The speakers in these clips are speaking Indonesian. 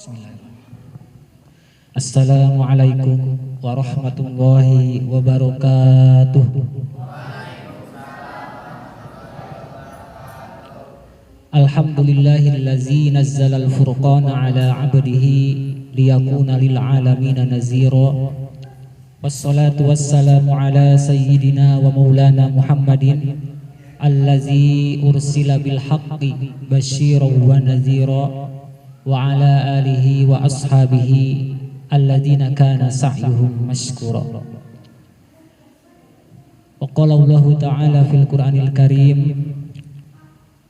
Bismillahirrahmanirrahim. Assalamualaikum warahmatullahi wabarakatuh. Alhamdulillahillazi nazzalal furqana ala 'abdihi liyakuna lil 'alamina nazira. Wassalatu wassalamu ala sayyidina wa maulana Muhammadin allazi ursila bil haqqi basyiran wa nadhira wa ala alihi wa ashabihi alladzina kana sa'yuhum mashkura. Wa qala Allah ta'ala fil Qur'anil Karim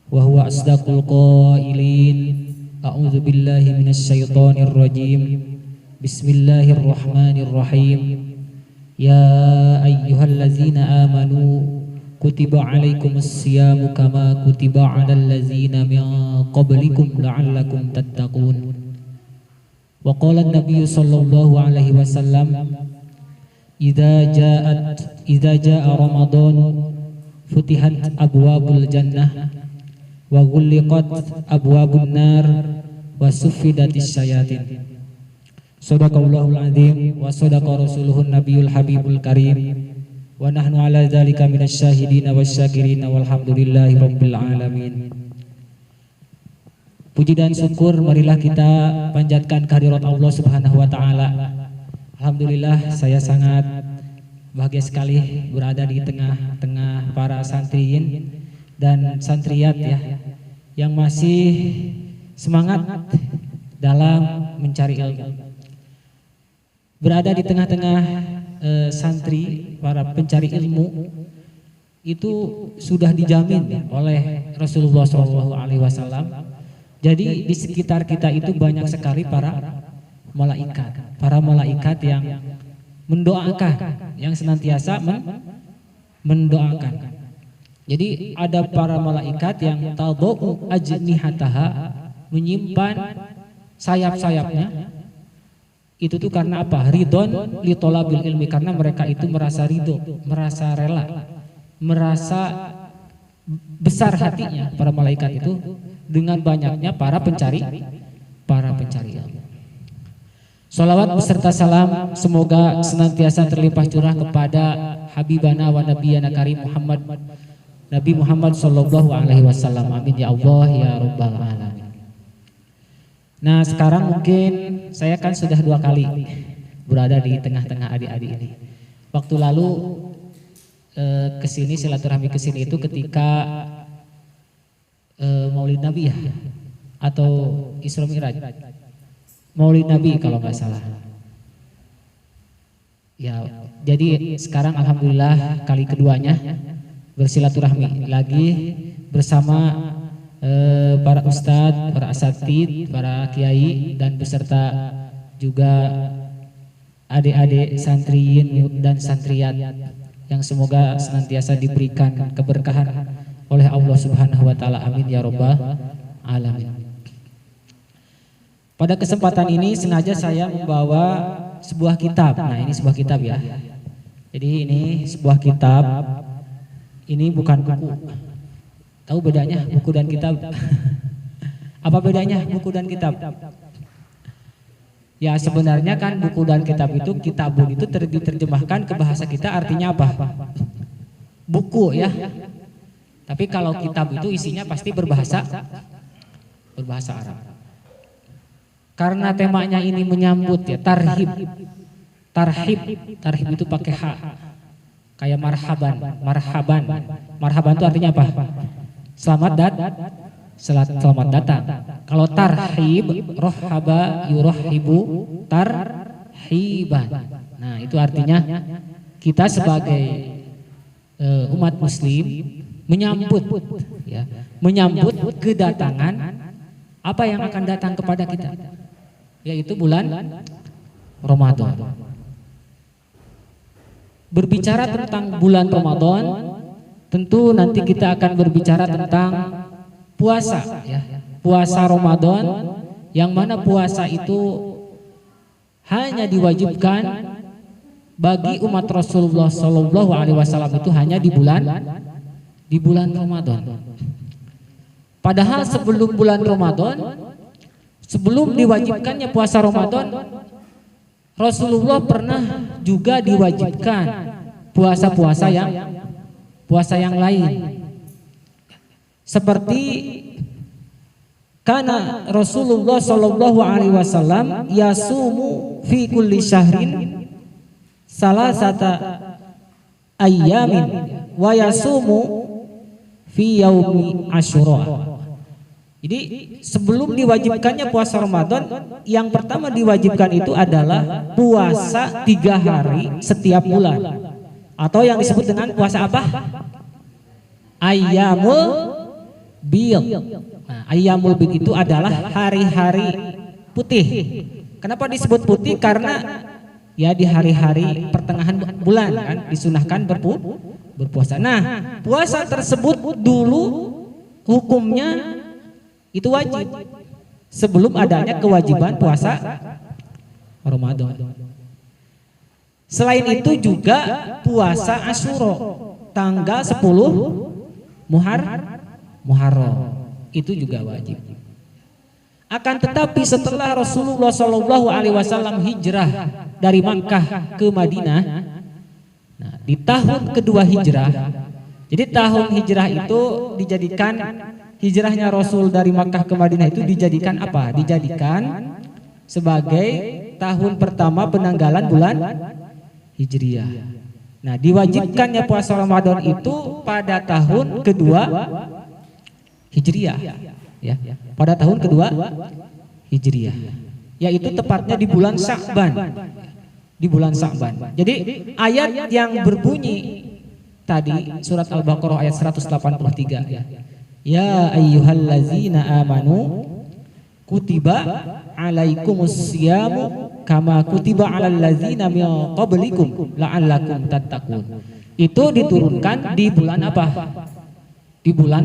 wa huwa asdaqul qailin. A'udzu billahi minasy syaithanir rajim. Bismillahirrahmanirrahim. Ya ayyuhallazina amanu kutiba alaikumus siyamu kama kutiba alal ladzina min qablikum la'allakum tattaqun. Wa qala an-nabiy sallallahu alaihi wasallam idza jaa ramadan futihat abwabul jannah wa ghulliqat abwabun nar wa suffidatis syayatin. Shadaqallahul azim wa shadaqa rasuluhun nabiyul habibul karim. Wa nahnu ala dzalika minasy syahidina wasyakirina walhamdulillahi rabbil alamin. Puji dan syukur marilah kita panjatkan kehadirat Allah Subhanahu wa taala. Alhamdulillah saya sangat bahagia sekali berada di tengah-tengah para santriin dan santriat ya yang masih semangat dalam mencari ilmu. Berada di tengah-tengah santri, para pencari ilmu itu sudah dijamin ya, oleh Rasulullah SAW. Jadi di sekitar kita itu banyak sekali para malaikat yang mendoakan, yang senantiasa mendoakan. Jadi ada para malaikat yang tadau ajnihataha, menyimpan sayap-sayapnya. Itu tuh karena apa? Ridon li tolabil ilmi, karena mereka itu merasa ridho, merasa rela, merasa besar hatinya para malaikat itu dengan banyaknya para pencari ilmu. Sholawat beserta salam semoga senantiasa terlimpah curah kepada Habibana wa Nabiyana Karim Nabi Muhammad sallallahu alaihi wasallam. Amin ya Allah ya rabbal alamin. Nah sekarang mungkin saya kan sudah 2 kali berada di tengah-tengah adik-adik ini. Waktu lalu kesini silaturahmi kesini itu ketika Maulid Nabi ya, atau Isra Mi'raj. Maulid Nabi kalau nggak salah. Ya, jadi sekarang alhamdulillah kali keduanya bersilaturahmi lagi bersama para ustadz, para asatidz, para kiai dan beserta juga adik-adik santriin dan santriat yang semoga senantiasa diberikan keberkahan oleh Allah Subhanahu wa taala. Amin ya rabbal alamin. Pada kesempatan ini sengaja saya membawa sebuah kitab. Nah, ini sebuah kitab ya. Jadi ini sebuah kitab. Ini bukan buku. Tahu bedanya buku dan kitab? Apa bedanya buku dan kitab? Ya sebenarnya kan buku dan kitab itu, kitabun itu diterjemahkan ke bahasa kita artinya apa? Buku ya. Tapi kalau kitab itu isinya pasti berbahasa Arab. Karena temanya ini menyambut ya tarhib itu pakai ha. Kayak marhaban itu artinya apa? Selamat datang. Kalau tarhib, rohaba yurhibu tarhiban. Nah itu artinya kita sebagai umat muslim menyambut kedatangan apa yang akan datang kepada kita, yaitu bulan Ramadan. Berbicara tentang bulan Ramadan, tentu nanti kita akan berbicara tentang puasa ya. Puasa Ramadan yang mana puasa itu hanya diwajibkan bagi umat Rasulullah sallallahu alaihi wasallam itu hanya di bulan Ramadan. Padahal sebelum bulan Ramadan Sebelum diwajibkannya puasa Ramadan, Rasulullah pernah juga diwajibkan puasa-puasa yang lain. Seperti karena Rasulullah Shallallahu Alaihi Wasallam yasumu fi kulli syahrin salasata ayyamin wa yasumu fi yaumi Asyura. Jadi sebelum diwajibkannya puasa Ramadan, yang pertama diwajibkan itu adalah puasa 3 hari setiap bulan, atau yang disebut dengan puasa apa? Ayyamul Bid. Nah, Ayyamul Bid itu adalah hari-hari putih. Kenapa disebut putih? Karena ya di hari-hari pertengahan bulan kan disunahkan berpuasa. Nah, puasa tersebut dulu hukumnya itu wajib sebelum adanya kewajiban puasa Ramadan. Selain itu juga puasa Asyura tanggal 10 Muharram itu juga wajib. Akan tetapi setelah Rasulullah Shallallahu Alaihi Wasallam hijrah dari Makkah ke Madinah, nah, di tahun kedua hijrah, jadi tahun hijrah itu dijadikan hijrahnya Rasul dari Makkah ke Madinah itu dijadikan apa? Dijadikan sebagai tahun pertama penanggalan bulan Hijriah. Nah, diwajibkannya puasa Ramadan itu pada tahun kedua Hijriah, ya. Pada tahun kedua Hijriah, yaitu tepatnya di bulan Sya'ban. Di bulan Sya'ban. Jadi ayat yang berbunyi tadi surat Al-Baqarah ayat 183 ya. Ya ayyuhallazina amanu kutiba alaikumus siyamu kama kutiba alal ladzina min qablikum la'allakum tattaqun. Itu diturunkan di bulan apa? Di bulan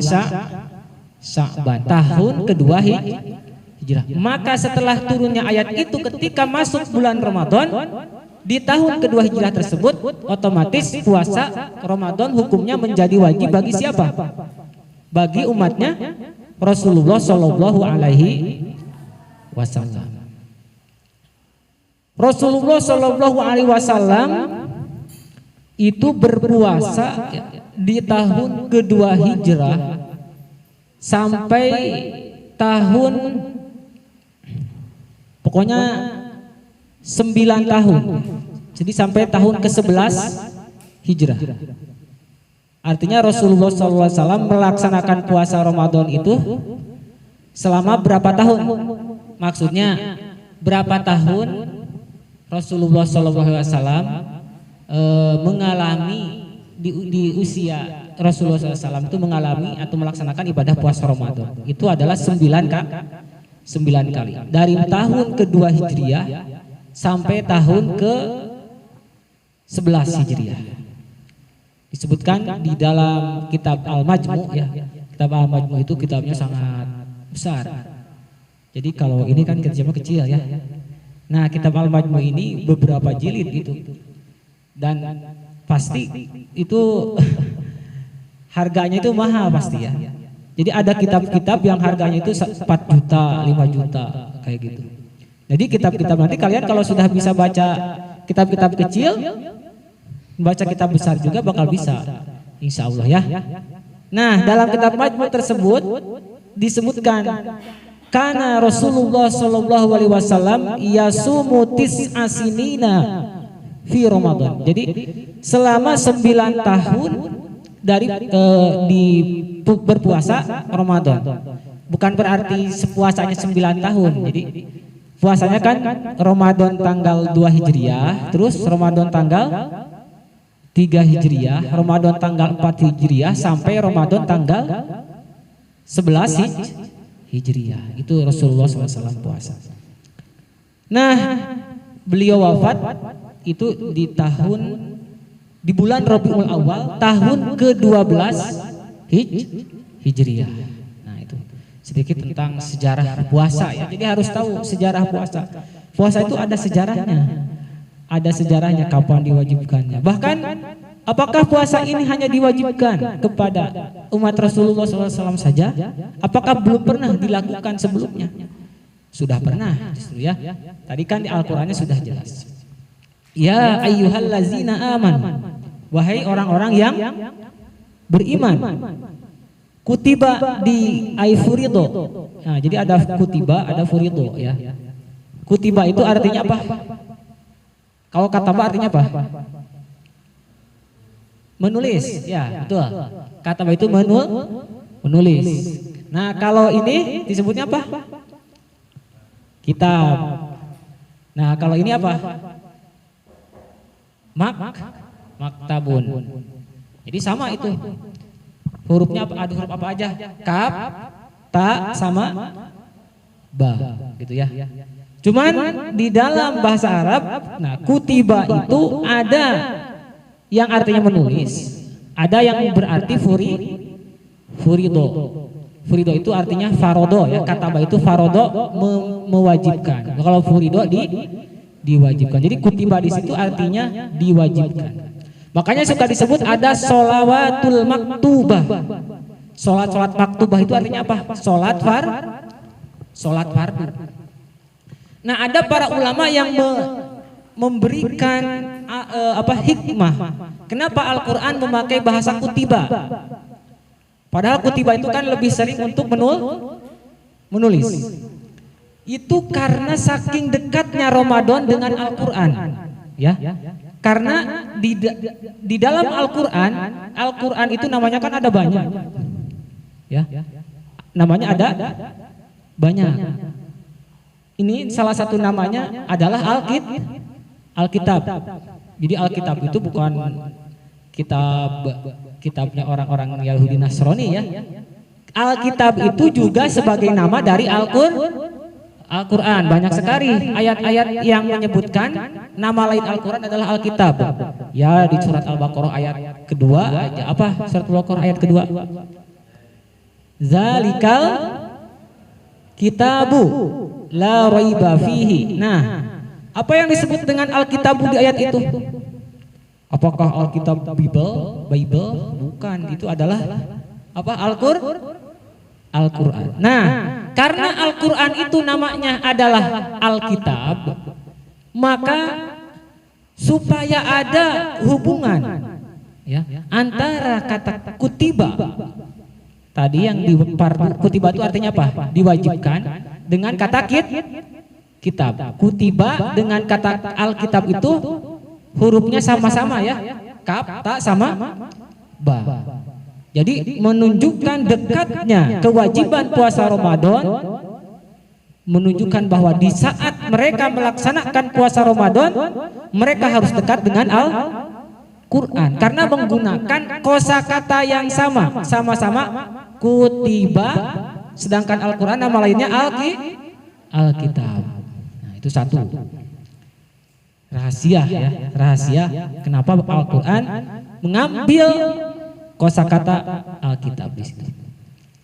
Sya'ban, tahun kedua hijrah. Maka setelah turunnya ayat itu ketika masuk bulan Ramadan di tahun kedua hijrah tersebut, otomatis puasa Ramadan hukumnya menjadi wajib bagi siapa? Bagi umatnya Rasulullah Shallallahu Alaihi Wasallam. Rasulullah Shallallahu Alaihi Wasallam itu berpuasa di tahun kedua hijrah sampai tahun pokoknya 9 tahun. Jadi sampai tahun ke-11 hijrah. Artinya Rasulullah SAW melaksanakan puasa Ramadan itu selama berapa tahun? Maksudnya berapa tahun Rasulullah SAW mengalami di usia Rasulullah SAW itu mengalami atau melaksanakan ibadah puasa Ramadan. Itu adalah 9 kali. Dari tahun kedua Hijriah sampai tahun ke-11 Hijriah. Disebutkan di dalam kitab Al-Majmu ya. Kitab Al-Majmu itu kitabnya sangat besar. Jadi kalau ini kan kitabnya kecil ya. Nah, kitab Al-Majmu ini beberapa jilid itu. Dan pasti itu harganya itu mahal pasti ya. Jadi ada kitab-kitab yang harganya itu 4 juta, 5 juta kayak gitu. Jadi kitab-kitab nanti kalian kalau sudah bisa baca kitab-kitab kecil, baca kitab besar juga bakal bisa, insya Allah ya. Nah, dalam kitab Majmu tersebut disebutkan karena Rasulullah Shallallahu Alaihi Wasallam yasumu tis'a sinina fi Ramadan. Jadi selama 9 tahun dari berpuasa Ramadan. Bukan berarti sepuasanya 9 tahun. Jadi puasanya kan Ramadan tanggal 2 Hijriah, terus Ramadan tanggal 3 Hijriah, Ramadan tanggal 4 Hijriah sampai Ramadan tanggal 11 Hijriah. Itu Rasulullah SAW puasa. Nah, beliau wafat itu di bulan Rabiul Awal tahun ke-12 Hijriah. Nah, itu sedikit tentang sejarah puasa ya. Jadi harus tahu sejarah puasa. Puasa itu ada sejarahnya. Ada sejarahnya kapan diwajibkannya. Bahkan apakah puasa ini hanya diwajibkan kepada umat Rasulullah SAW saja? Apakah belum pernah dilakukan sebelumnya? Sudah pernah justru ya. Tadi kan di Al-Qur'annya sudah jelas. Ya ayyuhallazina amanu. Wahai orang-orang yang beriman. Kutiba di furido. Nah, jadi ada kutiba, ada furido ya. Kutiba itu artinya apa? Kalau kataba artinya apa? Menulis. Ya, betul. Kataba itu menulis. Nah, kalau ini disebutnya apa? Kitab. Nah, kalau ini apa? Maktabun. Jadi sama itu. Hurufnya ada huruf apa aja? Kaf, ta sama ba, gitu ya. Cuman di dalam bahasa Arab, nah kutiba itu ada yang artinya menulis, ada yang berarti furido. Furido itu artinya farodo ya. Kataba itu farodo mewajibkan. Kalau furido diwajibkan. Jadi kutiba di situ artinya diwajibkan. Makanya suka disebut ada sholawatul maktubah. Sholat maktubah itu artinya apa? Sholat fardu. Nah, ada para ulama yang memberikan hikmah. Kenapa Al-Quran memakai bahasa kutiba? Padahal kutiba itu kan lebih sering untuk menulis. Itu karena saking dekatnya Ramadan dengan Al-Quran, ya. Karena di dalam Al-Quran itu namanya kan ada banyak, ya. Namanya ada banyak. Ini salah satu namanya adalah Alkitab. Jadi Alkitab itu bukan kitabnya orang-orang Yahudi Nasrani ya. Alkitab itu juga sebagai nama dari Al-Quran. Banyak sekali ayat-ayat yang menyebutkan nama lain Al-Quran adalah Alkitab. Ya, di surat Al-Baqarah ayat kedua aja. Apa surat Al-Baqarah ayat kedua? Zalikal kitabu la raiba fihi. Nah, apa yang disebut dengan Alkitabu di ayat itu? Apakah Alkitab Bible? Bukan, itu adalah apa? Al-Quran. Nah, karena Al-Quran itu namanya adalah Alkitab, maka supaya ada hubungan ya antara kata kutiba tadi yang kutiba itu artinya apa? Diwajibkan, dengan kata kitab. Kutiba dengan kata Alkitab itu hurufnya sama-sama ya. Kaf, ta sama ba. Jadi menunjukkan dekatnya kewajiban puasa Ramadan, menunjukkan bahwa di saat mereka melaksanakan puasa Ramadan, mereka harus dekat dengan Al-Quran karena menggunakan kosakata yang sama-sama kutiba, sedangkan Al-Quran nama lainnya Alkitab. Nah, itu satu rahasia ya, rahasia kenapa Al-Quran mengambil kosakata Alkitab di situ.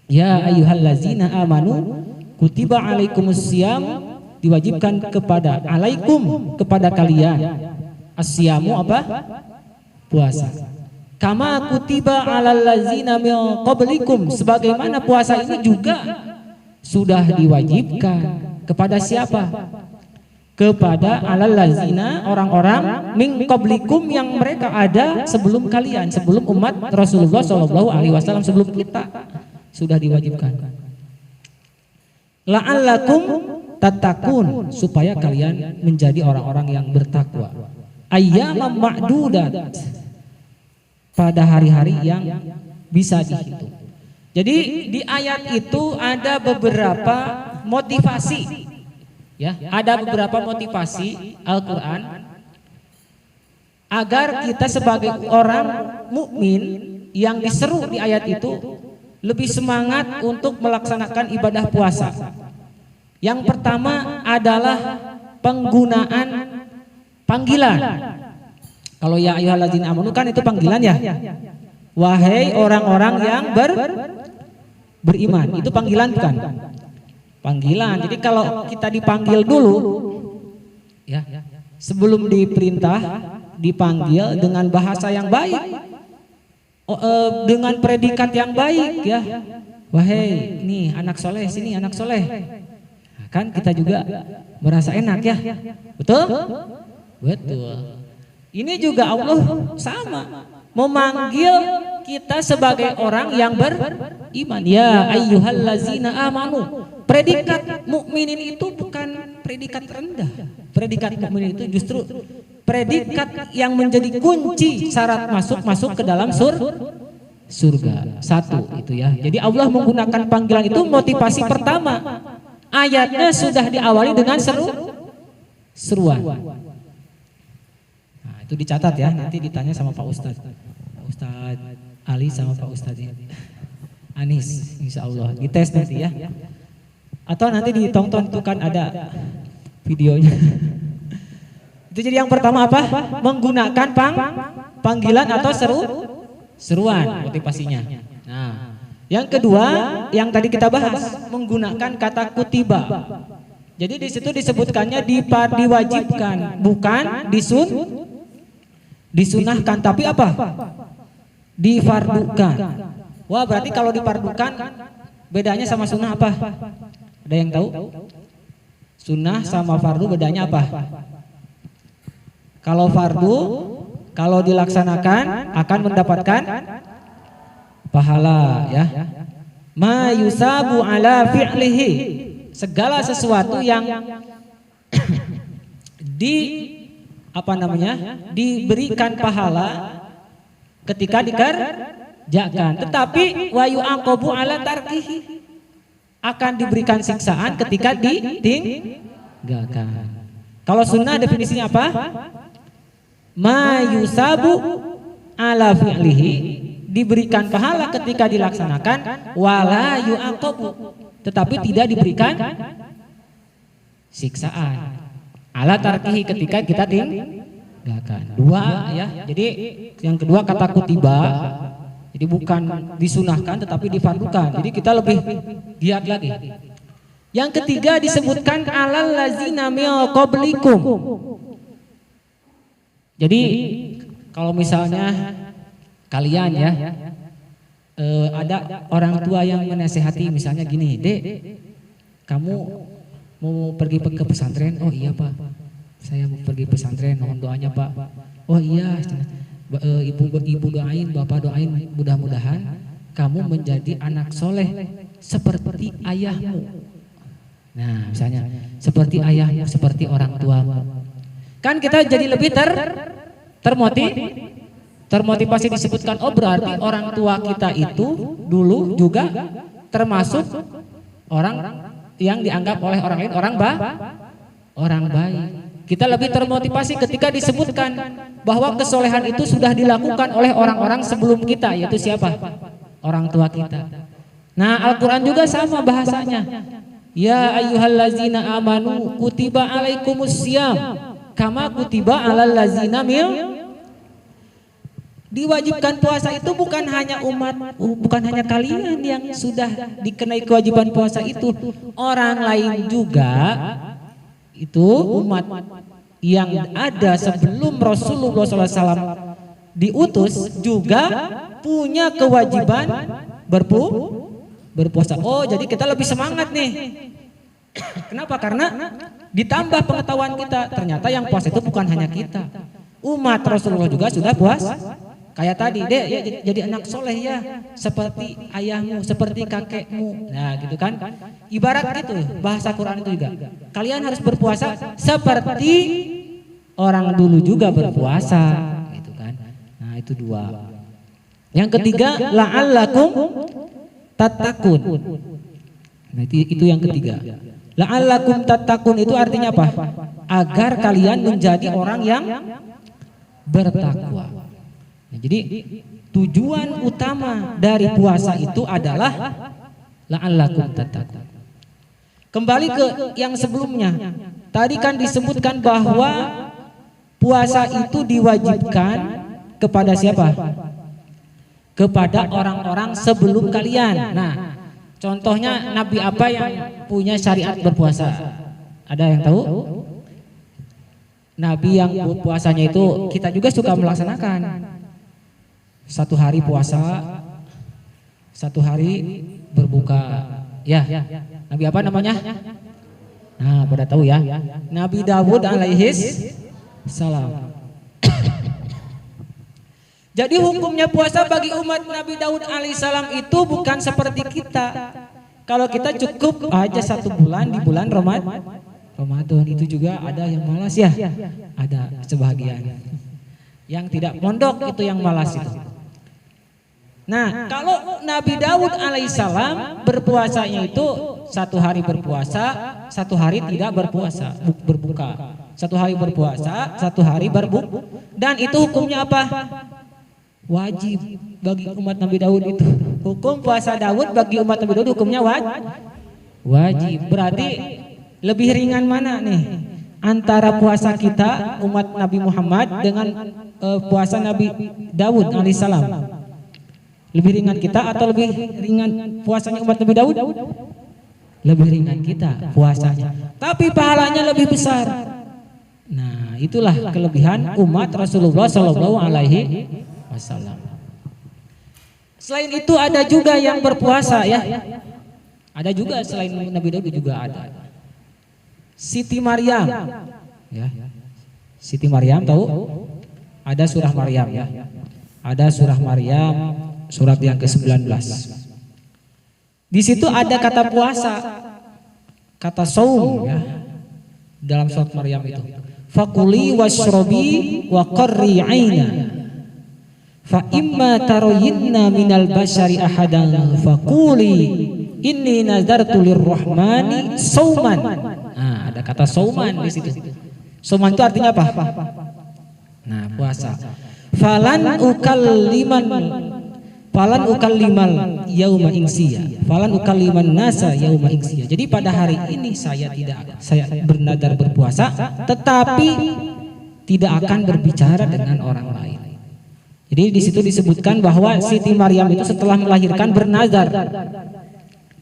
Ya ayyuhallazina amanu kutiba alaikumusiyam, diwajibkan kepada kalian asyamu apa? Puasa. Kama kutiba alal ladzina min qablikum, sebagaimana puasa ini juga sudah diwajibkan kepada siapa? Kepada alal ladzina, orang-orang min qablikum yang mereka ada sebelum kalian, sebelum umat Rasulullah SAW, sebelum kita sudah diwajibkan. La'allakum tattaqun, supaya kalian menjadi orang-orang yang bertakwa. Ayyamam ma'dudat, pada hari-hari yang bisa dihitung. Jadi di ayat itu ada beberapa motivasi. Ya, ada beberapa motivasi Al-Quran agar kita sebagai orang mukmin yang diseru di ayat itu lebih semangat untuk melaksanakan ibadah puasa. Yang pertama adalah penggunaan panggilan. Kalau ya ayyuhalladzina amanu kan itu panggilan ya. Wahai orang-orang yang beriman, itu panggilan bukan? Panggilan. Jadi kalau kita dipanggil dulu ya, sebelum diperintah, dipanggil dengan bahasa yang baik, dengan predikat yang baik ya. Wahai ini anak soleh, sini anak soleh. Nah, kan kita juga merasa enak ya. Betul? Betul. Ini juga Allah sama memanggil kita sebagai orang yang beriman. Ya ayyuhallazina amanu. Predikat mukminin itu bukan predikat rendah. Predikat mukminin itu justru predikat yang menjadi kunci syarat masuk ke dalam surga. Satu itu ya. Jadi Allah menggunakan panggilan itu motivasi pertama. Ayatnya sudah diawali dengan seruan. Nah, itu dicatat ya, nanti ditanya sama Pak Ustadz. Pak Ustadz Ali sama Pak Ustadz Anis, insya Allah. Dites nanti ya. Atau nanti ditonton itu kan ada videonya. Itu jadi yang pertama apa? Menggunakan panggilan atau seruan motivasinya. Nah, yang kedua yang tadi kita bahas menggunakan kata kutiba. Jadi di situ disebutkannya diwajibkan, bukan disunahkan, tapi apa? Difardukan. Wah, berarti kalau difardukan bedanya sama sunnah apa? Ada yang tahu? Sunnah sama fardu bedanya apa? Kalau fardu, kalau dilaksanakan akan mendapatkan pahala ya. Ma yusabu ala fi'lihi. Segala sesuatu yang diberikan pahala ketika dikerjakan. Tetapi wa yu'aqabu ala tarkihi. Akan diberikan siksaan ketika ditinggalkan. Kalau sunnah definisinya apa? Ma yusabu ala fi'lihi, diberikan pahala ketika dilaksanakan, wala yu'aqabu, tetapi tidak diberikan siksaan. Ala tarkihi, ketika kita tinggalkan. Dua ya. Jadi yang kedua kata kutiba. Jadi bukan disunahkan tetapi difardukan. Jadi kita lebih giat lagi. Yang ketiga disebutkan alal lazina min qablikum. Jadi kalau misalnya kalian ya ada orang tua yang menasehati misalnya gini, "Dek, kamu mau pergi ke pesantren?" "Oh iya, Pak. Saya mau pergi pesantren, mohon doanya, Pak." "Oh iya, ibu doain, bapak doain, mudah-mudahan kamu menjadi anak soleh seperti ayahmu." Nah, misalnya seperti ayahmu, seperti orang tuamu. Kan kita jadi lebih termotivasi disebutkan. Oh, berarti orang tua kita itu dulu juga termasuk orang yang dianggap oleh orang lain orang baik. Kita lebih termotivasi ketika disebutkan bahwa kesolehan itu sudah dilakukan oleh orang-orang sebelum kita, yaitu siapa? Orang tua kita. Nah, Al-Quran juga sama bahasanya. Ya ayyuhallazina amanu kutiba alaikumussyam kama kutiba alal lazina diwajibkan puasa itu bukan hanya bukan hanya kalian yang sudah dikenai kewajiban puasa itu, orang lain juga itu umat yang ada sebelum Rasulullah SAW diutus juga punya kewajiban berpuasa. Oh, jadi kita lebih semangat nih. Kenapa? Karena ditambah pengetahuan kita, ternyata yang puasa itu bukan hanya kita. Umat Rasulullah juga sudah puasa. Kayak tadi, "Dek, ya jadi anak soleh ya, seperti ayahmu, seperti kakekmu." Nah, gitu kan. Ibarat gitu, bahasa Quran itu juga. Kalian harus berpuasa seperti orang dulu juga berpuasa, gitu kan. Nah, itu dua. Yang ketiga, la'allakum tattaqun. Nah, itu yang ketiga. La'allakum tattaqun itu artinya apa? Agar kalian menjadi orang yang bertakwa. Nah, jadi tujuan utama dari puasa itu adalah la'allakum tattaqun. Kembali ke yang sebelumnya. Tadi kan disebutkan bahwa puasa itu diwajibkan kepada siapa? Kepada orang-orang sebelum kalian. Nah, contohnya Nabi apa yang punya syariat berpuasa? Ada yang tahu? Nabi yang puasanya itu kita juga suka melaksanakan. Satu hari puasa, satu hari berbuka. Ya, Nabi apa namanya? Nah, pada tahu ya. Nabi Dawud alaihis salam. Jadi hukumnya puasa bagi umat Nabi Daud alaihissalam itu bukan seperti kita. Kalau kita cukup aja 1 bulan di bulan Ramadan, itu juga ada yang malas ya. Ada sebahagian. Yang tidak mondok itu yang malas itu. Nah, kalau Nabi Daud alaihissalam berpuasanya itu 1 hari berpuasa, 1 hari tidak berbuka. 1 hari berpuasa, 1 hari berbuka. Dan itu hukumnya apa? Wajib bagi umat Nabi Daud itu. Hukum puasa Daud bagi umat Nabi Daud hukumnya wajib. Berarti lebih ringan mana nih antara puasa kita umat Nabi Muhammad dengan puasa Nabi Daud alaihissalam? Lebih ringan kita atau lebih ringan puasanya umat Nabi Daud? Lebih ringan kita puasanya, tapi pahalanya lebih besar. Nah, itulah kelebihan umat Rasulullah Shallallahu Alaihi Wasallam. Selain itu ada juga yang berpuasa ya. Ada juga selain Nabi Daud juga ada. Siti Maryam, ya. Siti Maryam tahu? Ada surah Maryam ya. Ada surah Maryam, surat yang ke-19. Di situ ada kata puasa, kata saum ya. Dalam surat Maryam itu. Fakuli washrobi wa qarri aina. Fa imma taroyinna minal bashari ahadan fakuli inni nazartu lirrahmani sauman. Nah, ada kata sauman di situ. Sauman itu artinya apa? Nah, puasa. Falan ukallimal yauma insiya. Falan ukalliman nasa yauma insiya. Jadi pada hari ini saya bernadar berpuasa, tetapi tidak akan berbicara dengan orang lain. Jadi di situ disebutkan bahwa Siti Maryam itu setelah melahirkan bernazar,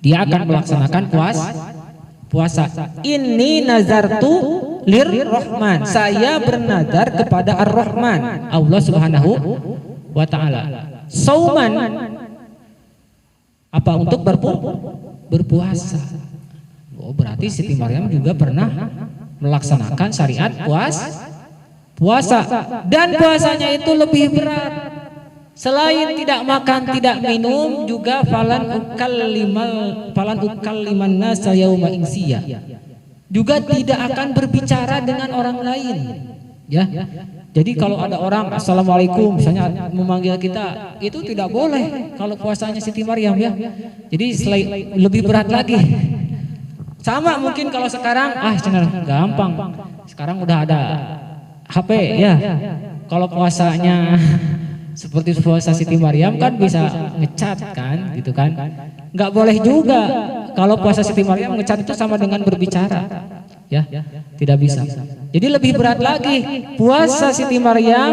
dia akan melaksanakan puasa. Inni nazartu lirrahman. Saya bernazar kepada Ar-Rahman, Allah Subhanahu wa taala. Sauman apa? Untuk berpuasa. Oh, berarti Siti Maryam juga pernah melaksanakan syariat puasa, dan puasanya itu lebih berat. Selain tidak makan, tidak minum, juga falan ukalliman nasa yauma insiya. Juga tidak akan berbicara dengan orang lain. Ya. Jadi kalau ada orang assalamualaikum misalnya memanggil kita, itu tidak boleh kalau puasanya Siti Maryam ya. Jadi lebih berat lagi. Sama mungkin kalau sekarang gampang. Sekarang udah ada HP ya. Kalau puasanya seperti puasa Siti Maryam kan bisa ngecat kan gitu kan. Nggak boleh juga kalau puasa Siti Maryam ngecat itu sama dengan berbicara. Ya, tidak bisa. Jadi lebih berat lagi puasa Siti Maryam,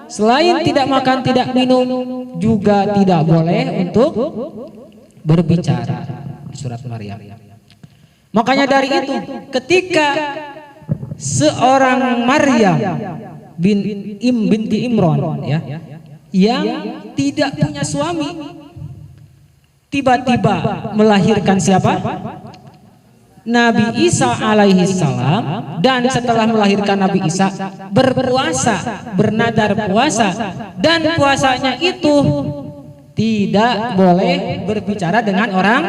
selain tidak makan, tidak minum, juga tidak boleh untuk berbicara. Surat Maryam. Makanya dari itu ketika seorang Maryam binti Imran ya, yang tidak punya suami, tiba-tiba melahirkan siapa? Nabi Isa alaihi salam, dan setelah melahirkan Nabi Isa berpuasa, bernadar puasa, dan puasanya itu tidak boleh berbicara dengan orang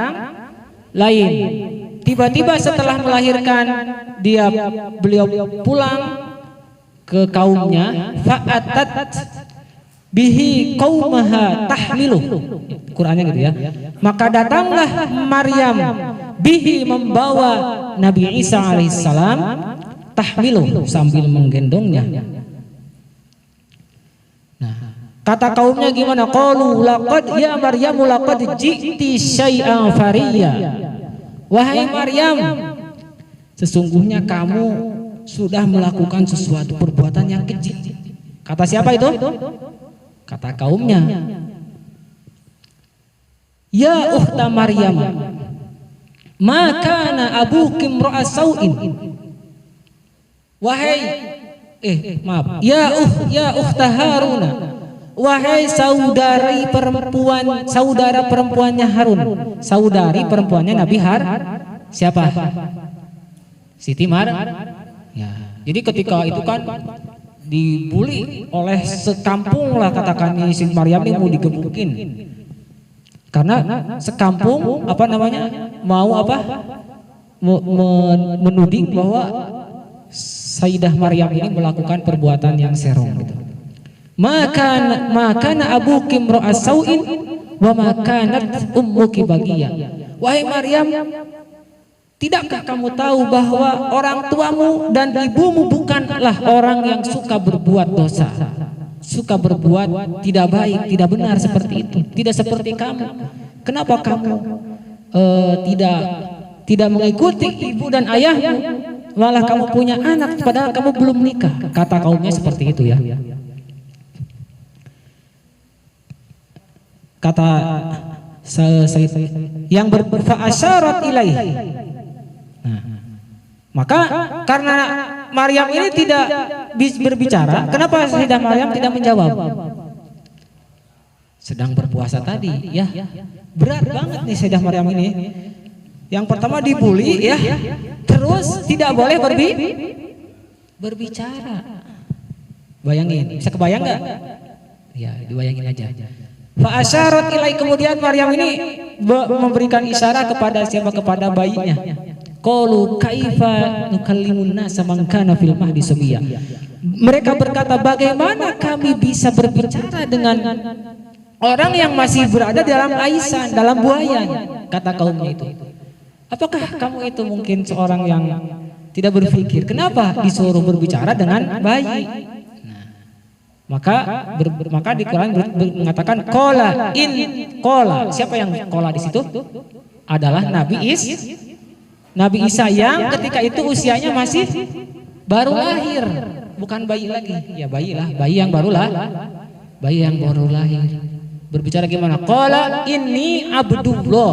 lain. Tiba-tiba setelah melahirkan beliau pulang ke kaumnya, fa'atat bihi qaumaha tahmilu. Qurannya gitu ya. Maka datanglah Maryam bihi membawa Nabi Isa alaihissalam tahmilu sambil menggendongnya. Nah, kata kaumnya gimana? Qalu laqad ya Maryamu laqad ji'ti syai'an fariya. Wahai Maryam, sesungguhnya kamu sudah melakukan sesuatu perbuatan yang keji. Kata siapa itu? Kata kaumnya. Ya ukhta Maryam, maka na abuki imra'a sau'in. Wahai ya ukhta Haruna, wahai saudara perempuannya Harun, saudari perempuannya Nabi Siapa? Siti ya. Jadi ketika itu kan dibully oleh sekampung lah, katakan ini Siti Maryam ini mau digebukin. Karena sekampung apa namanya mau apa menuding bahwa Sayyidah Maryam ini melakukan perbuatan yang serong gitu. Maka abuki imra'as sau'in wa makanat ummuki bagiya. Wahai Maryam, tidakkah kamu tahu bahwa orang tuamu dan ibumu bukanlah orang yang suka berbuat dosa, suka berbuat tidak baik, tidak benar seperti itu, tidak seperti kamu. Kenapa kamu tidak mengikuti ibu dan ayahmu, malah kamu punya anak padahal kamu belum nikah? Kata kaumnya seperti itu ya. Kata yang berfa'asyarat ilaih. Nah, maka karena Maryam ini tidak berbicara, kenapa Sayyidah Maryam tidak menjawab? Sedang berpuasa tadi, ya. Berat banget nih Sayyidah Maryam ini. Yang pertama dibully, ya. Terus tidak boleh berbicara. Bayangin, bisa kebayang nggak? Ya, dibayangin aja. Fa'asyarat ilai, kemudian Maryam ini memberikan isyarat kepada siapa? Kepada bayinya. Qalu kaifa nukallimun nasa man kana fil mahdi sabiyya. Mereka berkata, bagaimana kami bisa berbicara dengan orang yang masih berada dalam aisan, dalam buayan? Kata kaumnya itu. Apakah kamu itu mungkin seorang yang tidak berpikir? Kenapa disuruh berbicara dengan bayi? Maka di Quran mengatakan kola. Siapa yang kola di situ? Adalah Nabi Isa yang ketika itu usianya masih baru lahir, bukan bayi lagi. Ya bayi yang baru lahir. Berbicara gimana? Kola ini Abdullah.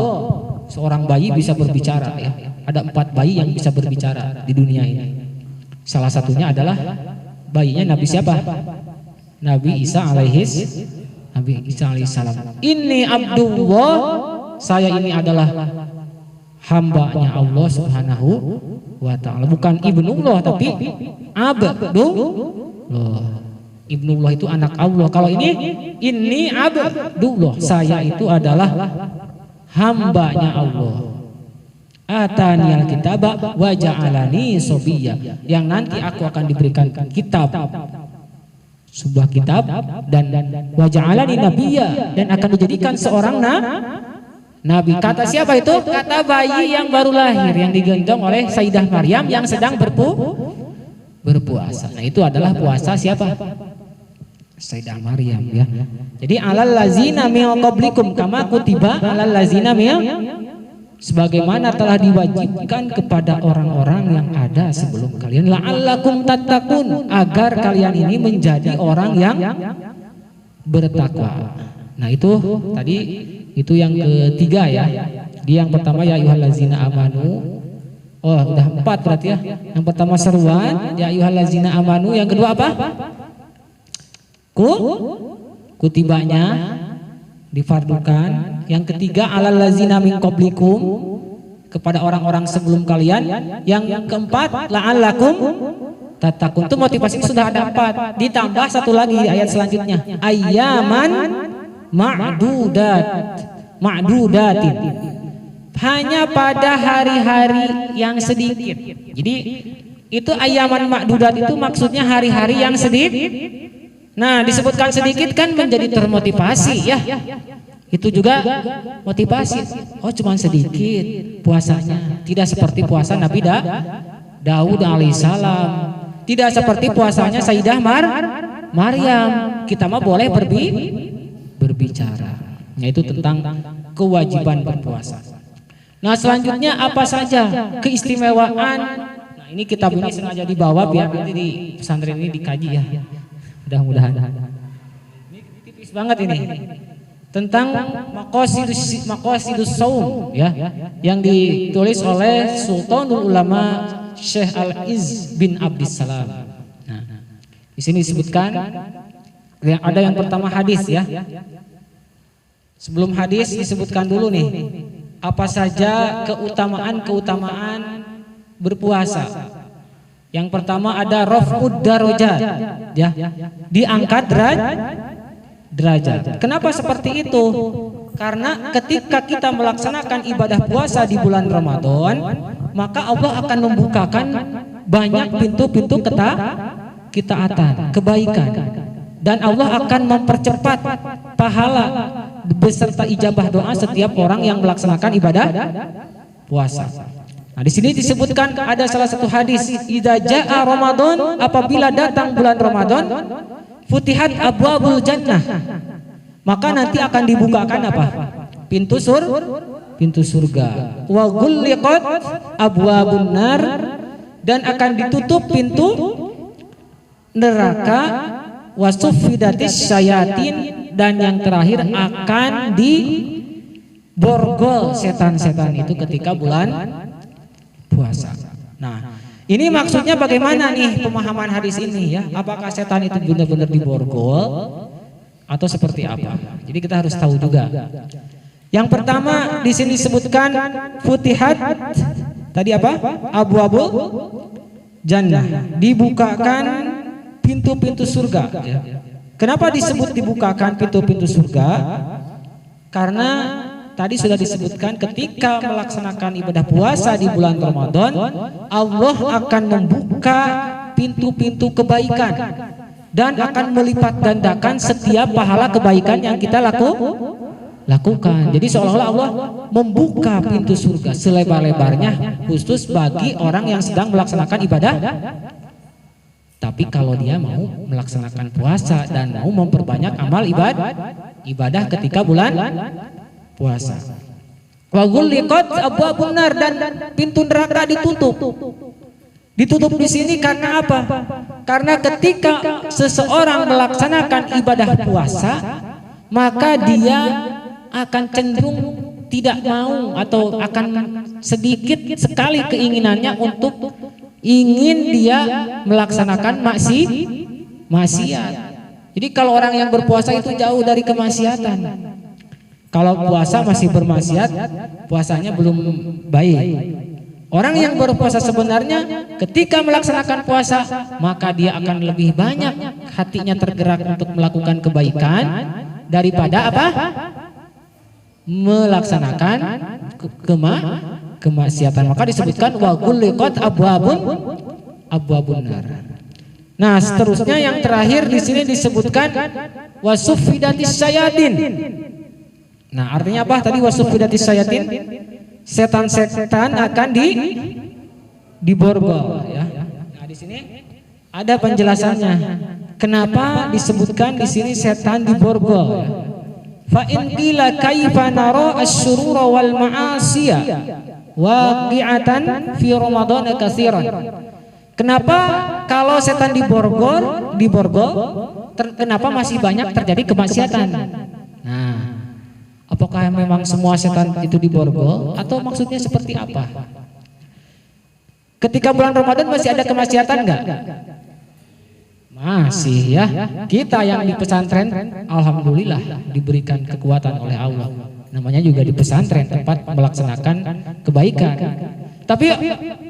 Seorang bayi bisa berbicara ya. Ada 4 bayi yang bisa berbicara di dunia ini. Salah satunya adalah bayinya Nabi siapa? Nabi Isa alaihissalam. Ini Abdullah, saya ini adalah hambanya Allah Subhanahu wa ta'ala. Bukan Ibnullah tapi Abdullah. Ibnullah itu anak Allah. Kalau ini Abdullah, saya itu adalah hambanya Allah. Atani al-kitaba wa ja'alani sobiyya, yang nanti aku akan diberikan kitab, sebuah kitab, dan waja'alani nabiyya, dan akan dijadikan seorang nabi. Kata siapa itu? Kata bayi yang baru lahir yang digendong oleh Sayyidah Maryam yang sedang berpuasa. Nah, itu adalah puasa siapa? Sayyidah Maryam ya. Jadi alal lazina min qablikum kama kutiba alal lazina sebagaimana telah diwajibkan kepada orang-orang yang ada sebelum kalian, la'allakum tattaqun, agar kalian ini menjadi orang yang bertakwa. Nah, itu tadi itu yang ketiga ya. Di yang pertama ya ayyuhallazina amanu. Oh, udah 4 berarti ya. Yang pertama seruan ya ayyuhallazina amanu, yang kedua apa? Kutibanya difardukan. Yang ketiga alal lazina min qablikum, kepada orang-orang sebelum kalian. Yang keempat la'allakum tattaqun. Itu motivasi sudah ada 4. Ditambah satu lagi di ayat selanjutnya, ayyaman ma'dudatin, hanya pada hari-hari yang sedikit. Jadi itu ayyaman ma'dudat itu maksudnya hari-hari yang sedikit. Nah, disebutkan sedikit kan menjadi termotivasi ya. Itu juga motivasi. Oh, cuma sedikit puasanya. Tidak seperti puasa Nabi Daud alaihissalam. Tidak seperti puasanya Sayyidah Maryam. Kita mah boleh berbicara. Nah, itu tentang kewajiban berpuasa. Nah, selanjutnya apa saja keistimewaan. Nah, ini kitab ini sengaja dibawa biar nanti di pesantren ini dikaji ya. Mudah-mudahan. Ini tipis banget ini. Tentang maqasidus shaum ya, yang ditulis oleh Sultanul Ulama Syekh Al-Izz bin Abdissalam. Nah, di sini disebutkan ada yang pertama hadis ya. Sebelum hadis disebutkan dulu nih apa saja keutamaan berpuasa. Yang pertama ada raf'ud darajat, ya, diangkat derajat. Kenapa seperti itu? Karena ketika kita melaksanakan ibadah puasa di bulan Ramadan, maka Allah akan membukakan banyak pintu-pintu ketaatan, kebaikan, dan Allah akan mempercepat pahala beserta ijabah doa setiap orang yang melaksanakan ibadah puasa. Nah, di sini disebutkan ada salah satu hadis, idza jaa Ramadan, apabila datang bulan Ramadan, futihat abwabul jannah, maka nanti akan dibukakan apa? Pintu surga. Wa ghulliqat abwabun nar, dan akan ditutup pintu neraka. Wa suffidatis syayatin, dan yang terakhir akan diborgol setan-setan itu ketika bulan puasa. Nah, ini maksudnya bagaimana nih pemahaman hadis ini ya? Apakah setan itu benar-benar diborgol atau seperti apa? Jadi kita harus tahu juga. Yang pertama di sini disebutkan futihat tadi apa? Abu-abu jannah, dibukakan pintu-pintu surga. Ya. Kenapa disebut dibukakan pintu-pintu surga? Karena tadi sudah disebutkan ketika melaksanakan ibadah puasa di bulan Ramadan, Allah akan membuka pintu-pintu kebaikan dan akan melipat gandakan setiap pahala kebaikan yang kita lakukan. Jadi seolah-olah Allah membuka pintu surga selebar-lebarnya khusus bagi orang yang sedang melaksanakan ibadah. Tapi kalau dia mau melaksanakan puasa dan mau memperbanyak amal ibadah ketika bulan puasa. Wa ghulliqat abwabun nar, dan pintu neraka ditutup. Ditutup di sini karena apa? Karena ketika seseorang melaksanakan ibadah puasa, maka dia akan cenderung tidak mau atau akan sedikit sekali keinginannya untuk ingin dia melaksanakan maksiat. Jadi kalau orang yang berpuasa itu jauh dari kemaksiatan. Kalau puasa masih bermaksiat, puasanya belum baik. Orang yang berpuasa sebenarnya ketika melaksanakan puasa, maka dia akan lebih banyak hatinya tergerak untuk melakukan kebaikan daripada apa? Melaksanakan kemaksiatan. Maka disebutkan wa ghulliqat abwabun nar. Nah, seterusnya yang terakhir di sini disebutkan wa suffidatis syayatin. Nah, artinya apa tadi wa suffidatis syayatin? Setan-setan akan diborgol ya. Nah, di sini ada penjelasannya. Kenapa disebutkan di sini setan diborgol ya? Fa in qila kaifa nara asy-syurura wal ma'asiya waqi'atan fi Ramadan katsiran. Kenapa kalau setan diborgol, kenapa masih banyak terjadi kemaksiatan? Nah, apakah memang semua setan itu diborgol atau maksudnya seperti apa? Ketika bulan Ramadan masih ada kemaksiatan enggak? Masih ya. Kita yang di pesantren alhamdulillah diberikan kekuatan oleh Allah. Namanya juga di pesantren tempat melaksanakan kebaikan. Tapi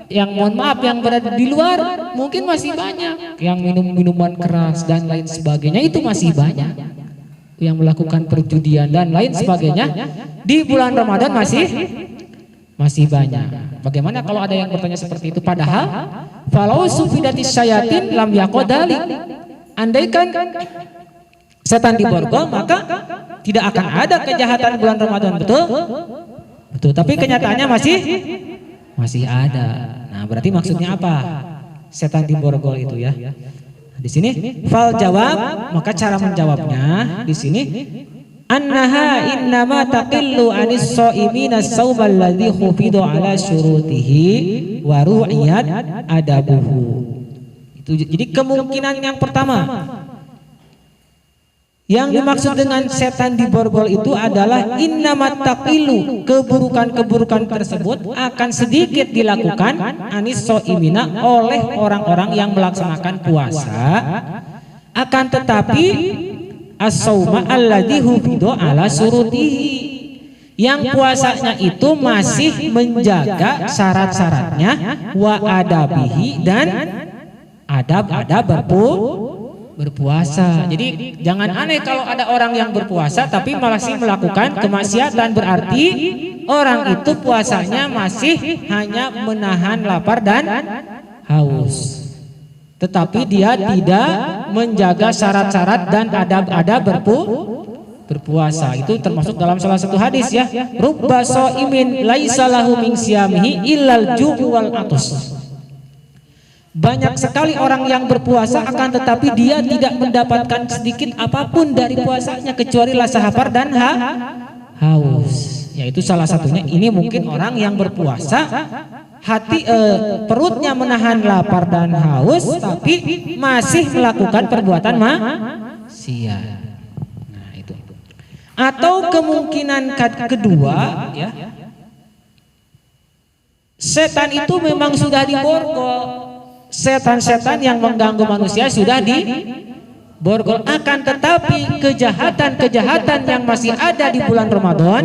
yang mohon maaf yang berada di luar mungkin masih banyak yang minum minuman keras dan lain sebagainya, itu masih banyak. Yang melakukan perjudian dan lain sebagainya di bulan Ramadan masih banyak. Bagaimana kalau ada yang bertanya seperti itu? Padahal falau sufidatis syayatin lam yaqdali, andaikan setan diborgol maka tidak akan ada kejahatan bulan Ramadan, betul? Betul, tapi kenyataannya masih ada. Nah, berarti maksudnya apa? Setan diborgol itu ya. Di sini fal jawab, maka cara menjawabnya di sini annaha innama taqillu anis shaimina as-saum alladhi khufidu ala syurutihi wa ru'iyat adabuhu. Itu jadi kemungkinan yang pertama. Yang dimaksud dengan setan diborgol itu adalah innamat taqilu, keburukan-keburukan tersebut akan sedikit dilakukan anis shaimina oleh orang-orang yang melaksanakan puasa, akan tetapi as-sauma alladhi hufidu ala surutihi, yang puasanya itu masih menjaga syarat-syaratnya wa adabihi dan adab-adab berpuasa. Jadi jangan aneh kalau ada orang yang berpuasa tapi masih melakukan kemaksiatan, berarti orang itu puasanya masih hanya menahan lapar dan haus. Tetapi dia tidak menjaga syarat-syarat dan adab-adab berpuasa. Itu termasuk dalam salah satu hadis ya. Rubba shaimin laisa lahu min siyamihi illal ju' wal atus. Banyak sekali orang yang berpuasa akan tetapi dia tidak mendapatkan sedikit apapun dari puasanya kecuali rasa lapar dan haus. Yaitu salah satunya ini mungkin orang yang berpuasa perutnya menahan lapar dan haus tapi masih melakukan perbuatan maksiat. Atau kemungkinan kedua ya, setan itu memang sudah diborgol. Setan-setan yang mengganggu manusia sudah diborgol, akan tetapi kejahatan-kejahatan yang masih ada di bulan Ramadan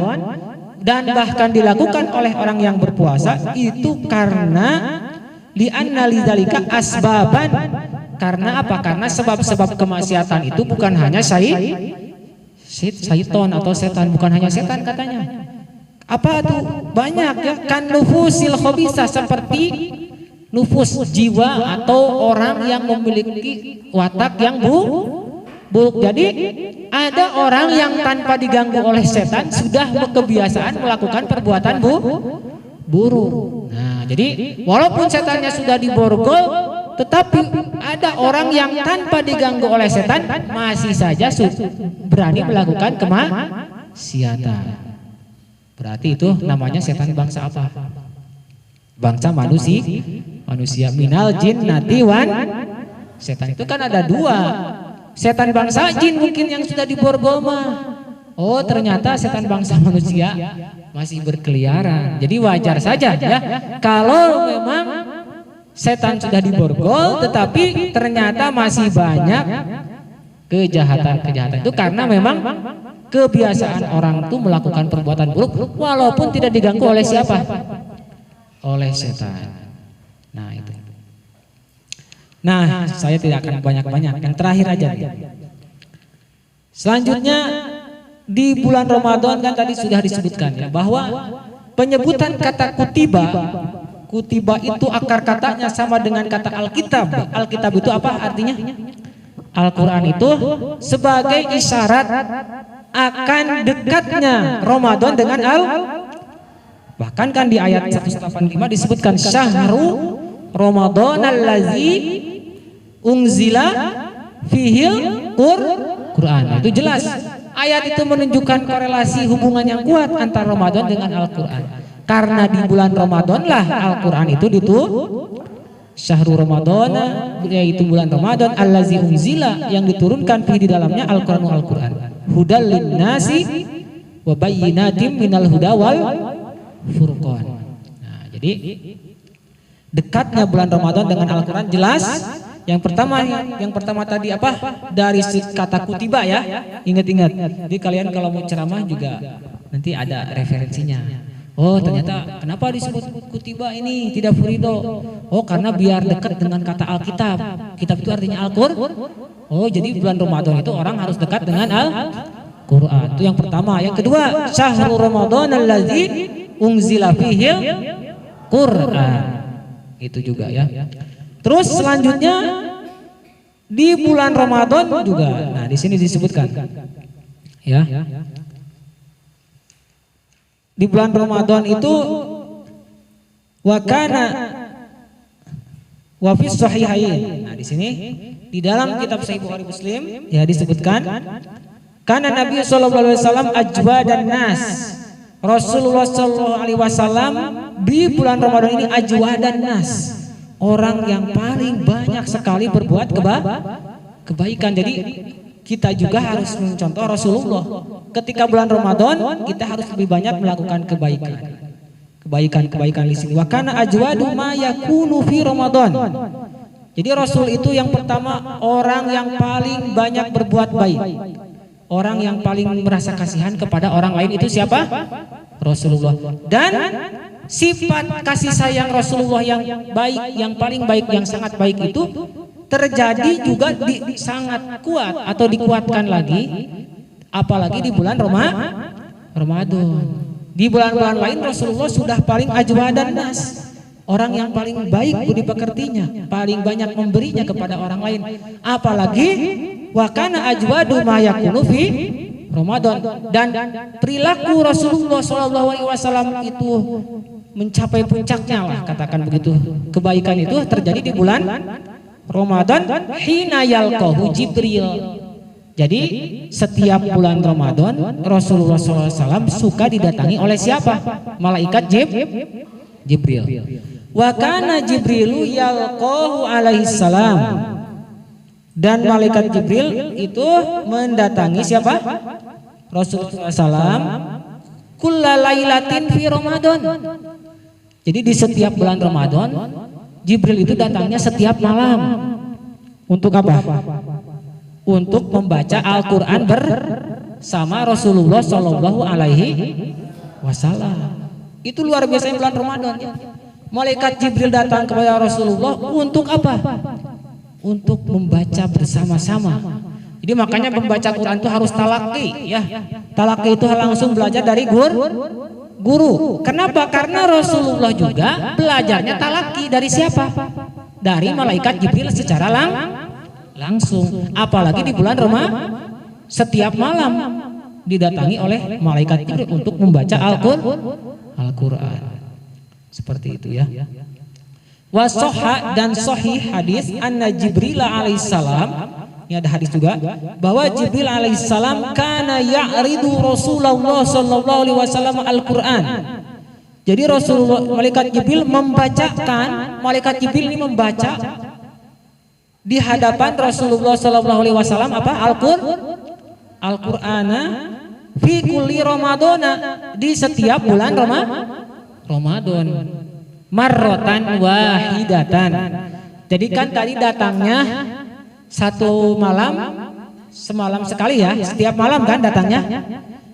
dan bahkan dilakukan oleh orang yang berpuasa itu karena li'anna lidzalika asbaban. Karena apa? Karena sebab-sebab kemaksiatan itu bukan hanya syaiton atau setan, bukan hanya setan katanya. Apa tuh? Banyak ya, kan nufusil khabisah, seperti nufus jiwa atau orang yang memiliki watak yang buruk. Jadi ada orang yang tanpa diganggu oleh setan sudah kebiasaan melakukan perbuatan buruk. Nah, jadi walaupun setannya sudah diborgol, tetapi ada orang yang tanpa diganggu oleh setan masih saja berani melakukan kemaksiatan. Berarti itu namanya setan bangsa apa? Bangsa manusia. Minal jinnati wan. Setan itu kan ada dua. Setan bangsa jin mungkin yang sudah diborgol mah. Oh, ternyata setan bangsa manusia masih berkeliaran. Jadi wajar saja ya kalau memang setan sudah diborgol tetapi ternyata masih banyak kejahatan-kejahatan. Itu karena memang kebiasaan orang itu melakukan perbuatan buruk walaupun tidak diganggu oleh siapa? Oleh setan. Nah itu. Nah, saya tidak akan banyak-banyak. Yang terakhir aja. Selanjutnya di bulan Ramadan kan tadi sudah disebutkan ya bahwa penyebutan kata kutiba itu akar katanya sama dengan kata Alkitab. Alkitab itu apa artinya? Al-Quran itu sebagai isyarat akan dekatnya Ramadan dengan bahkan kan di ayat 185 disebutkan syahru Ramadan allazi unzila fihil Quran. Itu jelas ayat itu menunjukkan korelasi hubungan yang kuat antara Ramadan dengan Al-Quran. Karena di bulan Ramadan lah Al-Quran itu syahrul Ramadan, yaitu bulan Ramadan allazi unzila yang diturunkan di dalamnya Al-Quran. Hudal linnasi wa bayyinatim minal huda wal furqan. Nah, jadi dekatnya bulan Ramadan dengan Al-Quran jelas. Yang pertama tadi apa? Dari kata kutiba ya. Ingat-ingat. Jadi kalian kalau mau ceramah juga nanti ada referensinya. Oh, ternyata kenapa disebut kutiba ini tidak furido? Oh, karena biar dekat dengan kata Alkitab. Kitab itu artinya Al-Qur'an. Oh, jadi bulan Ramadan itu orang harus dekat dengan Al-Qur'an. Itu yang pertama. Yang kedua, syahrul Ramadan allazi unzila fihil Qur'an. Itu juga ya. Terus selanjutnya di bulan Ramadan juga. Nah, di sini disebutkan. Ya. Di bulan Ramadan itu wakana wa fi sahihain. Nah, di sini di dalam kitab Sahih Bukhari Muslim ya disebutkan karena Nabi sallallahu alaihi wasallam ajwa dan nas. Rasulullah sallallahu alaihi wasallam di bulan Ramadan ini ajwa dan nas. Orang yang paling banyak sekali berbuat kebaikan. Jadi kita juga harus mencontoh Rasulullah. Ketika bulan Ramadan kita harus lebih banyak melakukan kebaikan di sini. Wa kana ajwadu ma yakunu fi Ramadan. Jadi Rasul itu yang pertama orang yang paling banyak berbuat baik. Orang yang paling merasa kasihan kepada orang lain itu siapa? Rasulullah. Dan sifat kasih sayang Rasulullah yang baik, yang paling baik, yang sangat baik itu terjadi juga sangat kuat atau dikuatkan lagi, apalagi di bulan Ramadan. Di bulan-bulan lain Rasulullah sudah paling ajwadan nas, orang yang paling baik budi pekertinya, paling banyak memberinya kepada orang lain. Apalagi wa kana ajwadu ma yakunu fi Ramadan, dan perilaku Rasulullah SAW itu mencapai puncaknya lah, katakan begitu. Kebaikan itu terjadi di bulan Ramadan, hina yalqahu Jibril. Jadi setiap bulan Ramadan Rasulullah SAW suka didatangi oleh siapa? Malaikat Jibril. Wa kana Jibrilu yalqahu alaihi salam. Dan malaikat Jibril itu mendatangi siapa? Rasulullah SAW kulla lailatin fi Ramadan. Jadi di setiap bulan Ramadan Jibril itu datangnya setiap malam. Untuk apa? Untuk membaca Al-Quran bersama Rasulullah Shallallahu Alaihi Wasallam. Itu luar biasa bulan Ramadan. Malaikat Jibril datang kepada Rasulullah untuk apa? Untuk membaca bersama-sama. Jadi makanya membaca Quran itu harus talaki, ya. Talaki itu langsung belajar dari guru. Kenapa? Karena Rasulullah juga belajarnya talaki dari siapa? Dari malaikat Jibril secara langsung. Apalagi di bulan Ramadan, setiap malam didatangi oleh malaikat Jibril untuk membaca Al-Quran. Seperti itu ya. Wasoha, dan sahih hadis anna Jibril alaihissalam, ini ada hadis juga bahwa Jibril alaihissalam kana ya'ridu Rasulullah sallallahu alaihi wasallam Al-Quran. Jadi Rasulullah, malaikat Jibril membacakan, malaikat Jibril ini membaca di hadapan Rasulullah sallallahu alaihi wasallam apa? Al-Qur'ana fi kulli Ramadana, di setiap bulan Ramadan. Marrotan wahidatan. Jadi kan tadi datangnya satu malam, semalam sekali ya, setiap malam kan datangnya.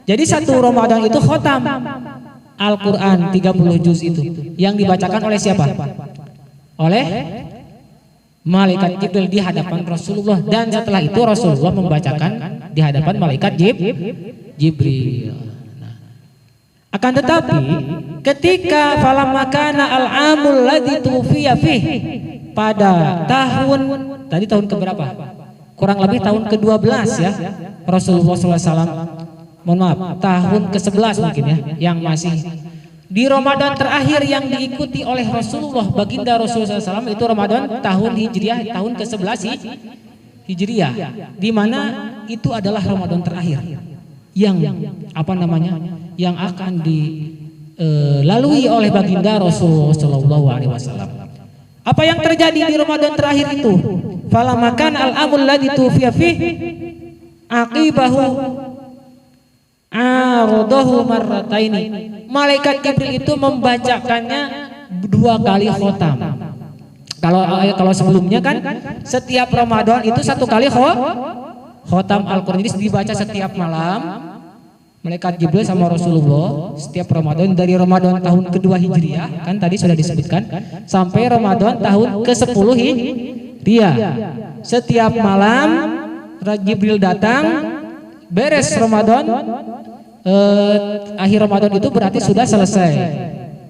Jadi satu Ramadan itu khotam Al-Quran 30 juz itu yang dibacakan oleh siapa? Oleh malaikat Jibril di hadapan Rasulullah, dan setelah itu Rasulullah membacakan di hadapan malaikat Jibril. Akan tetapi ketika falamma kana al-amul ladzi tufiya fih, pada tahun keberapa? Kurang lebih tahun ke-12 ya. Rasulullah SAW, mohon maaf, tahun ke-11 mungkin ya, yang masih di Ramadan terakhir yang diikuti oleh Rasulullah, baginda Rasulullah SAW, itu Ramadan tahun Hijriah, tahun ke-11 Hijriah, di mana itu adalah Ramadan terakhir yang apa namanya, yang akan dilalui oleh baginda Rasulullah SAW. Apa yang terjadi di Ramadan terakhir itu? Falamakan al-amul ladzi tufiya fih aqibahu arodohu marrataini. Malaikat Jibril itu membacakannya 2 kali khotam. Kalau sebelumnya kan setiap Ramadan itu 1 kali khotam Al-Quran, jadi dibaca setiap malam. Malaikat Jibril sama Rasulullah setiap Ramadan, dari Ramadan tahun kedua Hijriah kan tadi sudah disebutkan sampai Ramadan tahun ke-10 Hijriah. Setiap malam Jibril datang, beres Ramadan, akhir Ramadan itu berarti sudah selesai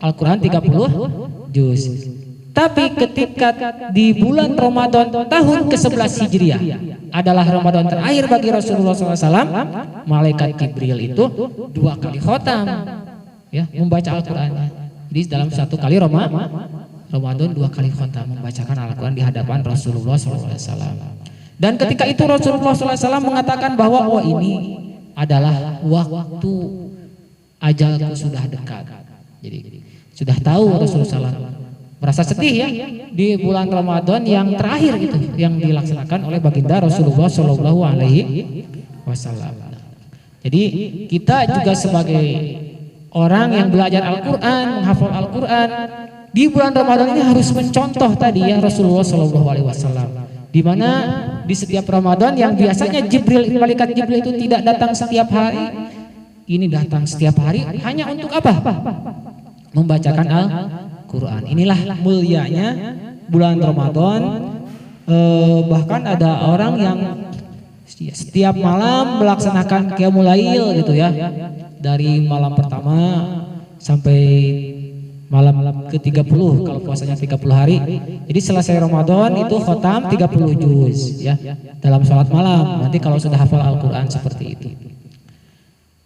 Al-Quran 30 juz. Tapi ketika di bulan Ramadan tahun ke-11 Hijriah adalah Ramadan terakhir bagi Rasulullah SAW, malaikat Jibril itu 2 kali khotam ya, membaca Al-Quran. Jadi dalam 1 kali Ramadan 2 kali khotam membacakan Al-Quran di hadapan Rasulullah SAW. Dan ketika itu Rasulullah SAW mengatakan bahwa ini adalah waktu ajalku sudah dekat. Jadi sudah tahu Rasulullah SAW, merasa sedih ya di bulan Ramadan yang terakhir itu yang dilaksanakan oleh baginda Rasulullah Shallallahu Alaihi Wasallam. Jadi kita juga sebagai orang yang belajar Al-Quran, menghafal Al-Quran, di bulan Ramadan ini harus mencontoh tadi ya Rasulullah Shallallahu Alaihi Wasallam, di mana di setiap Ramadan yang biasanya malaikat Jibril itu tidak datang setiap hari, ini datang setiap hari hanya untuk apa? Membacakan Al-Quran. Inilah mulianya bulan Ramadan. Bahkan ada orang yang setiap malam melaksanakan qiyamul lail gitu ya, dari malam pertama sampai malam ke-30 kalau puasanya 30 hari. Jadi selesai Ramadan itu khotam 30 juz ya dalam sholat malam. Nanti kalau sudah hafal Al-Quran seperti itu.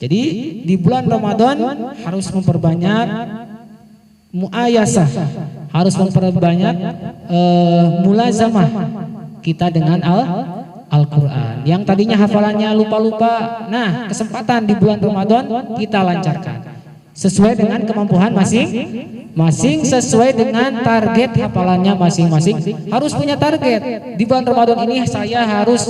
Jadi di bulan Ramadan harus memperbanyak muayasah, harus memperbanyak mulazamah kita dengan Al-Quran. Yang tadinya hafalannya lupa-lupa, nah kesempatan di bulan Ramadan kita lancarkan sesuai dengan kemampuan masing-masing, sesuai dengan target hafalannya masing-masing. Harus punya target. Di bulan Ramadan ini saya harus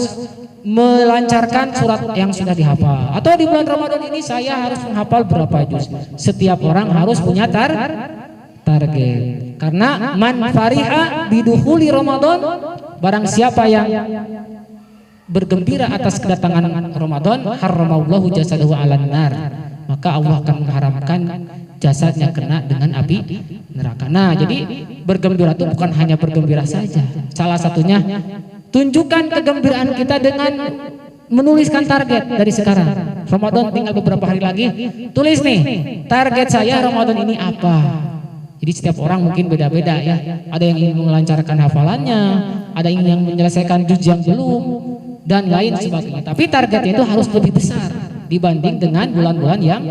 melancarkan surat yang sudah dihafal, atau di bulan Ramadan ini saya harus menghafal berapa juz. Setiap orang harus punya target. Karena man fariha bidukhuli Ramadan, barang siapa yang bergembira atas kedatangan Ramadan, haramallahu jasadahu 'alan nar, maka Allah akan mengharamkan jasadnya kena dengan api neraka. Nah, jadi bergembira itu bukan hanya bergembira saja. Salah satunya tunjukkan kegembiraan kita dengan menuliskan target dari sekarang. Ramadan tinggal beberapa hari lagi, tulis nih target saya Ramadan ini apa. Jadi setiap orang mungkin beda-beda ya. Ada yang ingin melancarkan hafalannya, ada yang menyelesaikan juz yang belum, dan lain sebagainya. Tapi targetnya itu harus lebih besar dibanding dengan bulan-bulan yang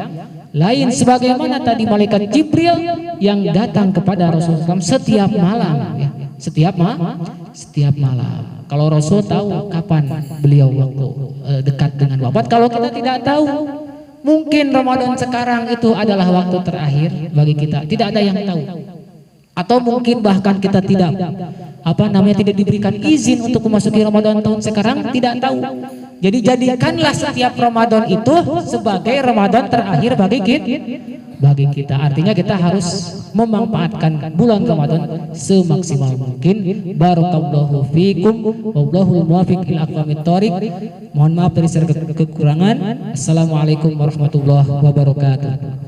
lain. Sebagaimana tadi malaikat Jibril yang datang kepada Rasulullah setiap malam ya. Setiap malam. Kalau Rasul tahu kapan beliau waktu dekat dengan wafat. Kalau kita tidak tahu, mungkin Ramadan sekarang itu adalah waktu terakhir bagi kita. Tidak ada yang tahu. Atau mungkin bahkan kita tidak tidak diberikan izin untuk memasuki Ramadan tahun sekarang, tidak tahu. Jadi jadikanlah setiap Ramadan itu sebagai Ramadan terakhir bagi kita. Artinya kita harus memanfaatkan bulan Ramadan semaksimal mungkin. Barakallahu fikum wallahul muwaffiq ila aqwamit thoriq. Mohon maaf dari segala kekurangan. Assalamualaikum warahmatullahi wabarakatuh.